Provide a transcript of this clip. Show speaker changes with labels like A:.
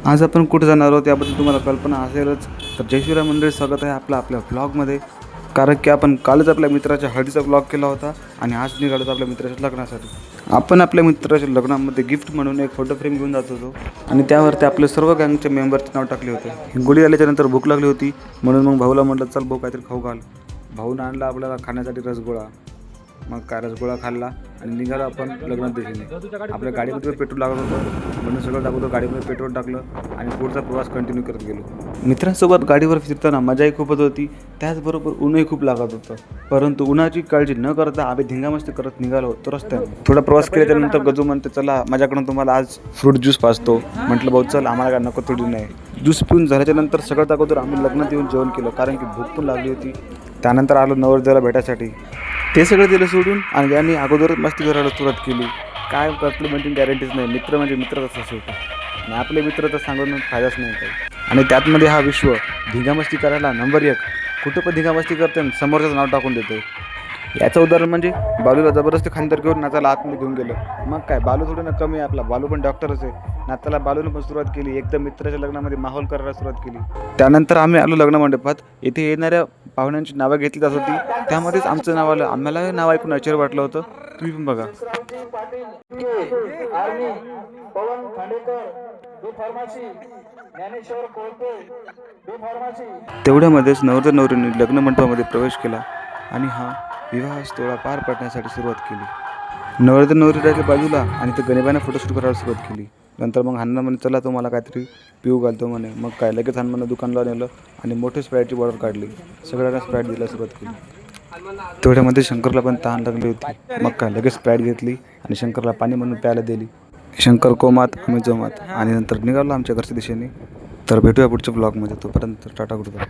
A: आज आपण कुठे जाणार आहोत याबद्दल तुम्हाला कल्पना असेलच. तर जय श्रीराम मंडळी, स्वागत आहे आपल्या व्लॉगमध्ये. कारण की आपण कालच आपल्या मित्राच्या हळदीचा व्लॉग केला होता आणि आज निघालो आपल्या मित्राच्या लग्नासाठी. आपण आपल्या मित्राच्या लग्नामध्ये गिफ्ट म्हणून एक फोटो फ्रेम घेऊन जात होतो आणि त्यावरती आपले सर्व गँगचे मेंबरचे नाव टाकले होते. गुढी आल्याच्यानंतर भूक लागली होती म्हणून मग भाऊला म्हटलं चल भाऊ काहीतरी खाऊ घाल. भाऊनं आणला आपल्याला खाण्यासाठी रसगोळा. मग काय रसगोळा खाल्ला आणि निघालो आपण लग्नात दिशेने. आपल्या गाडीमध्ये पेट्रोल लागत होतं म्हणून सगळं टाकतो, गाडीमध्ये पेट्रोल टाकलं आणि पुढचा प्रवास कंटिन्यू करत गेलो. मित्रांसोबत गाडीवर फिरताना मजाही खूपच होती, त्याचबरोबर ऊनही खूप लागत होतं. परंतु उन्हाची काळजी न करता आम्ही धिंगामस्ती करत निघालो होतो रस्त्याने. थोडा प्रवास केल्याच्यानंतर गजू म्हणते चला माझ्याकडून तुम्हाला आज फ्रूट ज्यूस पाजतो. म्हटलं भाऊ चल, आम्हाला काय नको थोडी नाही. ज्यूस पिऊन झाल्याच्यानंतर सगळं अगोदर आम्ही लग्नात येऊन जेवण केलं कारण की भूक पण लागली होती. त्यानंतर आलो नवरदेवाला भेटायसाठी. ते सगळं दिलं सोडून आणि यांनी अगोदरच मस्ती करायला सुरुवात केली. काय करतलं म्हणजे गॅरंटीच नाही. मित्र म्हणजे मित्रच असं शेवटी आणि आपले मित्र तर सांगून फायदाच नाही काही. आणि त्यातमध्ये हा विश्व धिंगामस्ती करायला नंबर 1. कुठं पण धिंगामस्ती करते आणि समोरचं नाव टाकून देते. याचं उदाहरण म्हणजे बालूला जबरदस्ती खांद्यावर घेऊन नाचाला आतमध्ये घेऊन गेलं. मग काय, बालू थोडं ना कमी आहे, आपला बालू पण डॉक्टरच आहे. नाचाला बालूने पण सुरुवात केली, एकदम मित्राच्या लग्नामध्ये माहोल करायला सुरुवात केली. त्यानंतर आम्ही आलो लग्न मंडपात. इथे येणाऱ्या पाहुण्यांची नावं घेतली जात होती, त्यामध्येच आमचं नाव आलं. आम्हाला नाव ऐकून आश्चर्य वाटलं होतं. तुम्ही पण बघा. तेवढ्यामध्येच नवरदेव नवरीने लग्न मंडपामध्ये प्रवेश केला आणि हा विवाह सोहळा पार पाडण्यासाठी सुरुवात केली. नवरदेव नवरी राहिले बाजूला आणि ते गणिबाने फोटोशूट करायला सुरुवात केली. नंतर मग हन्ना म्हणे चला तुम्हाला काहीतरी पिऊ घालतो म्हणे. मग काय, लगेच हनुमानं दुकानला नेलं आणि मोठी स्प्राईटची बॉटल काढली. सगळ्यांना स्प्राईट द्यायला सुरुवात केली. तेवढ्यामध्ये शंकरला पण तहान लागली होती. मग काय, लगेच स्प्राईट घेतली आणि शंकरला पाणी म्हणून प्यायला दिली. शंकर कोमात आम्ही जोमात आणि नंतर निघालो आमच्या घरच्या दिशेने. तर भेटूया पुढच्या ब्लॉगमध्ये. तोपर्यंत टाटा गुड बाय.